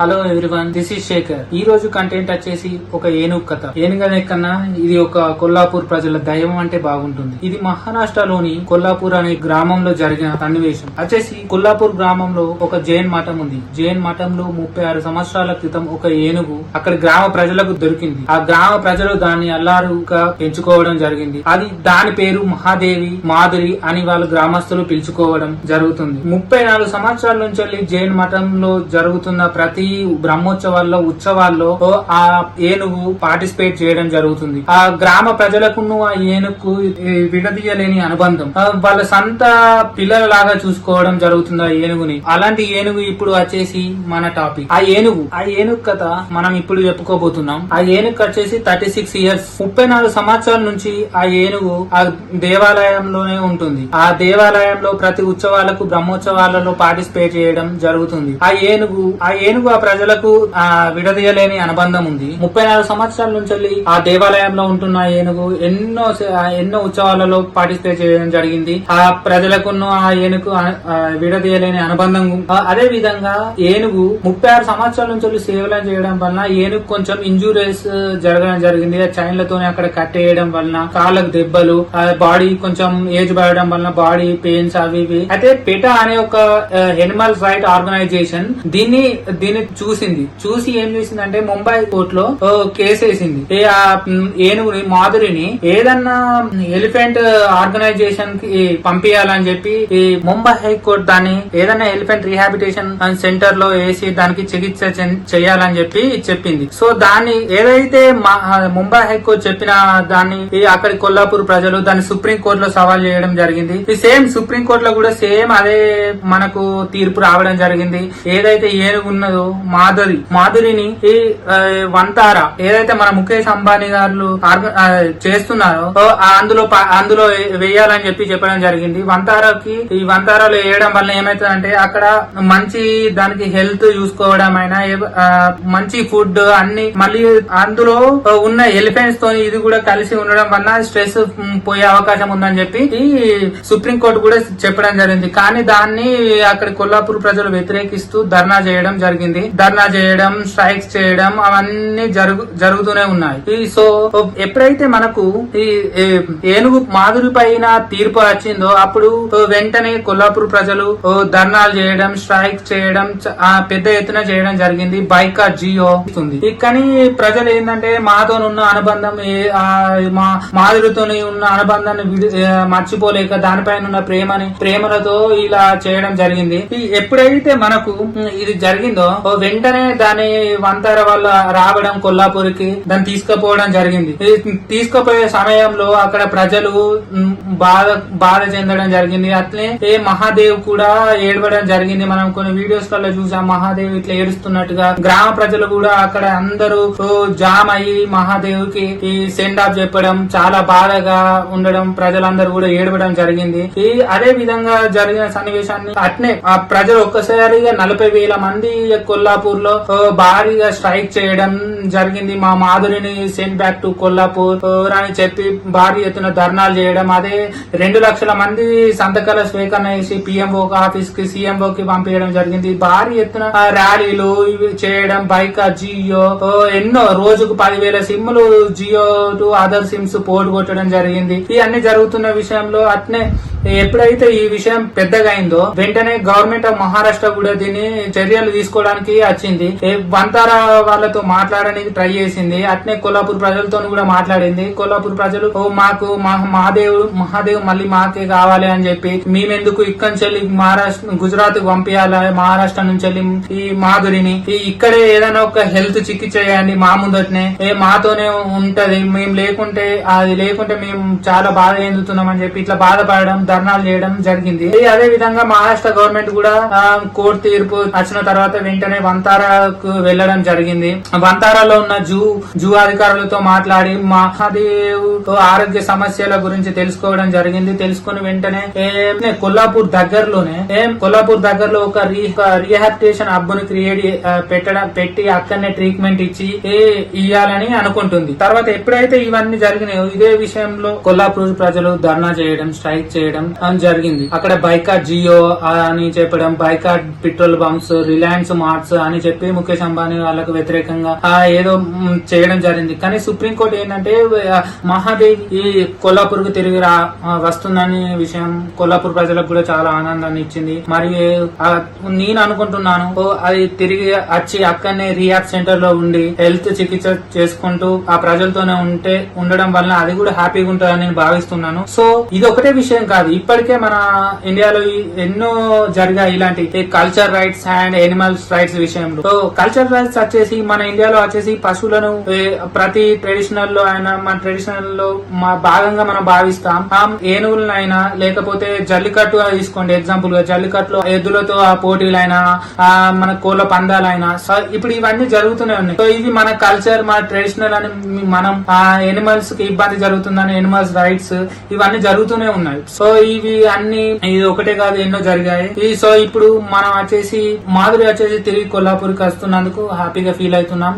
Hello everyone, this is Shekhar. ఈ రోజు content వచ్చేసి ఒక ఏనుగు కథ. ఏనుగనే కన్నా ఇది ఒక కొల్లాపూర్ ప్రజల దైవం అంటే బాగుంటుంది. ఇది మహారాష్ట్రలోని కొల్లాపూర్ అనే గ్రామంలో జరిగిన సన్నివేశం. వచ్చేసి కొల్లాపూర్ గ్రామంలో ఒక జైన్ మఠం ఉంది. జైన్ మఠంలో 36 సంవత్సరాల క్రితం ఒక ఏనుగు అక్కడ గ్రామ ప్రజలకు దొరికింది. ఆ గ్రామ ప్రజలు దాన్ని అల్లారుగా పెంచుకోవడం జరిగింది. అది దాని పేరు మహాదేవి మాధురి అని వాళ్ళు గ్రామస్తులు పిలుచుకోవడం జరుగుతుంది. 34 సంవత్సరాల నుంచి జైన్ మఠంలో జరుగుతున్న ప్రతి బ్రహ్మోత్సవాల్లో ఉత్సవాల్లో ఆ ఏనుగు పార్టిసిపేట్ చేయడం జరుగుతుంది. ఆ గ్రామ ప్రజలకు ఆ ఏనుగు విడదీయలేని అనుబంధం. వాళ్ళ సంత పిల్లల లాగా చూసుకోవడం జరుగుతుంది ఆ ఏనుగుని. అలాంటి ఏనుగు ఇప్పుడు వచ్చేసి మన టాపిక్. ఆ ఏనుగు కథ మనం ఇప్పుడు చెప్పుకోబోతున్నాం. ఆ ఏనుగు వచ్చేసి 36 ఇయర్స్ 34 సంవత్సరాల నుంచి ఆ ఏనుగు ఆ దేవాలయంలోనే ఉంటుంది. ఆ దేవాలయంలో ప్రతి ఉత్సవాలకు బ్రహ్మోత్సవాలలో పార్టిసిపేట్ చేయడం జరుగుతుంది. ఆ ఏనుగు ఆ ప్రజలకు విడదీయలేని అనుబంధం ఉంది. 34 సంవత్సరాల నుంచి ఆ దేవాలయంలో ఉంటున్న ఏనుగు ఎన్నో ఉత్సవాలలో పార్టిసిపేట్ చేయడం జరిగింది. ఆ ప్రజలకు ఆ ఏనుగు విడదీయలేని అనుబంధం. అదే విధంగా ఏనుగు 36 సంవత్సరాల నుంచి సేవలను చేయడం వలన ఏనుగు కొంచెం ఇంజూరీస్ జరగడం జరిగింది. చైన్లతోనే అక్కడ కట్టేయడం వలన కాళ్ళకు దెబ్బలు, బాడీ కొంచెం ఏజ్ పడడం వలన బాడీ పెయిన్స్ అవి ఇవి. అయితే పెటా అనే ఒక ఎనిమల్ రైట్ ఆర్గనైజేషన్ దీన్ని చూసి ఏం చేసిందంటే ముంబై కోర్టులో కేసు వేసింది. ఆ ఏనుగుని మాధురిని ఏదన్నా ఎలిఫెంట్ ఆర్గనైజేషన్ కి పంపించాలని చెప్పి ఈ ముంబై హైకోర్టు దాన్ని ఏదన్నా ఎలిఫెంట్ రీహాబిటేషన్ సెంటర్ లో వేసి దానికి చికిత్స చేయాలని చెప్పి చెప్పింది. సో దాన్ని ఏదైతే ముంబై హైకోర్టు చెప్పిన దాన్ని అక్కడి కొల్లాపూర్ ప్రజలు దాన్ని సుప్రీం కోర్టులో సవాల్ చేయడం జరిగింది. సేమ్ సుప్రీం కోర్టులో కూడా సేమ్ అదే మనకు తీర్పు రావడం జరిగింది. ఏదైతే ఏనుగు ఉన్నదో మాధురిని ఈ వంతారా ఏదైతే మన ముఖేష్ అంబానీ గారు చేస్తున్నారో అందులో వేయాలని చెప్పి చెప్పడం జరిగింది. ఈ వంతారాలో వేయడం వల్ల ఏమైతుందంటే అక్కడ మంచి దానికి హెల్త్ చూసుకోవడం అయినా మంచి ఫుడ్ అన్ని మళ్ళీ అందులో ఉన్న ఎలిఫెంట్స్ తోని ఇది కూడా కలిసి ఉండడం వల్ల స్ట్రెస్ పోయే అవకాశం ఉందని చెప్పి ఈ సుప్రీంకోర్టు కూడా చెప్పడం జరిగింది. కానీ దాన్ని అక్కడ కొల్లాపూర్ ప్రజలు వ్యతిరేకిస్తూ ధర్నా చేయడం స్ట్రైక్స్ చేయడం అవన్నీ జరుగుతూనే ఉన్నాయి. సో ఎప్పుడైతే మనకు ఈ ఏనుగు మాధురి పైన తీర్పు వచ్చిందో అప్పుడు వెంటనే కొల్లాపూర్ ప్రజలు ధర్నాలు చేయడం స్ట్రైక్స్ చేయడం పెద్ద ఎత్తున చేయడం జరిగింది. బైకాట్ జియో ఉంది. కానీ ప్రజలు ఏంటంటే మాతోనున్న అనుబంధం మాధురితో ఉన్న అనుబంధాన్ని మర్చిపోలేక దానిపైన ఉన్న ప్రేమలతో ఇలా చేయడం జరిగింది. ఎప్పుడైతే మనకు ఇది జరిగిందో వెంటనే దాని వంతార వల్ల రావడం కొల్లాపూర్కి దాన్ని తీసుకుపోవడం జరిగింది. తీసుకుపోయే సమయంలో అక్కడ ప్రజలు బాధ చెందడం జరిగింది. అట్లే మహాదేవ్ కూడా ఏడవడం జరిగింది. మనం కొన్ని వీడియోస్ లలో చూసాం మహాదేవ్ ఇట్లా ఏడుస్తున్నట్టుగా. గ్రామ ప్రజలు కూడా అక్కడ అందరూ జామ్ అయ్యి మహాదేవ్ కి ఈ సెండ్ ఆఫ్ చెప్పడం చాలా బాధగా ఉండడం ప్రజలందరూ కూడా ఏడవడం జరిగింది. అదే విధంగా జరిగిన సన్నివేశాన్ని అట్నే ఆ ప్రజలు ఒక్కసారిగా 40,000 మంది కొల్లాపూర్ లో భారీగా స్ట్రైక్ చేయడం జరిగింది. మా మాధురిని సెండ్ బ్యాక్ టు కొల్లాపూర్ అని చెప్పి భారీ ఎత్తున ధర్నాలు చేయడం. అదే 2 లక్షల మంది సంతకాల స్వీకరణ చేసి పిఎంఓ ఆఫీస్ కి సీఎంఓ కి పంపించడం జరిగింది. భారీ ఎత్తున ర్యాలీలు ఇవి చేయడం. బైకా జియో ఎన్నో రోజుకు 10,000 సిమ్లు జియో టు అదర్ సిమ్స్ పోటు కొట్టడం జరిగింది. ఇవన్నీ జరుగుతున్న విషయంలో అట్నే ఎప్పుడైతే ఈ విషయం పెద్దగా అయిందో వెంటనే గవర్నమెంట్ ఆఫ్ మహారాష్ట్ర కూడా దీన్ని చర్యలు తీసుకోవడానికి వచ్చింది. వంతారా వాళ్ళతో మాట్లాడడానికి ట్రై చేసింది. అట్నే కొల్లాపూర్ ప్రజలతో కూడా మాట్లాడింది. కొల్లాపూర్ ప్రజలు మాకు మహాదేవ్ మళ్ళీ మాకే కావాలి అని చెప్పి మేమెందుకు ఇక్కడి నుంచి మహారాష్ట్ర గుజరాత్ కు పంపించాలి, మహారాష్ట్ర నుంచి ఈ మాధురిని ఇక్కడే ఏదైనా ఒక హెల్త్ చికిత్స చేయండి మా ముందటనే మాతోనే ఉంటది, మేము లేకుంటే మేము చాలా బాధ చెందుతున్నాం అని చెప్పి ఇట్లా బాధపడడం ధర్నాలు చేయడం జరిగింది. అదే విధంగా మహారాష్ట్ర గవర్నమెంట్ కూడా కోర్టు తీర్పు వచ్చిన తర్వాత వెంటనే వంతారాకు వెళ్లడం జరిగింది. వంతారాలో ఉన్న జూ అధికారులతో మాట్లాడి మహాదేవ్ ఆరోగ్య సమస్యల గురించి తెలుసుకోవడం జరిగింది. తెలుసుకుని వెంటనే కొల్లాపూర్ దగ్గరలో ఒక రీహాబిటేషన్ హబ్ ను పెట్టి అక్కడనే ట్రీట్మెంట్ ఇచ్చి ఇయ్యాలని అనుకుంటుంది. తర్వాత ఎప్పుడైతే ఇవన్నీ జరిగినాయో ఇదే విషయంలో కొల్లాపూర్ ప్రజలు ధర్నా చేయడం స్ట్రైక్ చేయడం జరిగింది. అక్కడ బైకాట్ జియో అని చెప్పడం, boycott petrol pumps, Reliance marts works అని చెప్పి ముఖేష్ అంబానీ వాళ్ళకు వ్యతిరేకంగా ఏదో చేయడం జరిగింది. కానీ సుప్రీంకోర్టు ఏంటంటే మహాదేవి ఈ కొల్లాపూర్ కు తిరిగి వస్తుందనే విషయం కొల్లాపూర్ ప్రజలకు కూడా చాలా ఆనందాన్ని ఇచ్చింది. మరియు నేను అనుకుంటున్నాను అది తిరిగి వచ్చి అక్కడనే రీహాబ్ సెంటర్ లో ఉండి హెల్త్ చికిత్స చేసుకుంటూ ఆ ప్రజలతోనే ఉండడం వల్ల అది కూడా హ్యాపీగా ఉంటుందని నేను భావిస్తున్నాను. సో ఇది ఒకటే విషయం కాదు, ఇప్పటికే మన ఇండియాలో ఎన్నో జరిగాయి ఇలాంటి culture rights and animals rights విషయంలో. సో కల్చర్ రైట్స్ వచ్చేసి మన ఇండియాలో వచ్చేసి పశువులను ప్రతి ట్రెడిషనల్ లో అయినా మన ట్రెడిషనల్ లో భాగంగా మనం భావిస్తాం. ఏనుగులనైనా లేకపోతే జల్లికట్టు తీసుకోండి ఎగ్జాంపుల్ గా, జల్లికట్టులో ఎద్దులతో ఆ పోటీలైనా మన కోళ్ల పందాలైనా సో ఇప్పుడు ఇవన్నీ జరుగుతూనే ఉన్నాయి. సో ఇవి మన కల్చర్ మన ట్రెడిషనల్ అని మనం ఆ ఎనిమల్స్ కి ఇబ్బంది జరుగుతుందని ఎనిమల్స్ రైట్స్ ఇవన్నీ జరుగుతూనే ఉన్నాయి. సో ఇవి అన్ని ఇది ఒకటే కాదు ఎన్నో జరిగాయి. సో ఇప్పుడు మనం వచ్చేసి మాధురి వచ్చేసి తిరిగి కొల్లాపూర్ కి వస్తున్నందుకు హ్యాపీగా ఫీల్ అవుతున్నాం.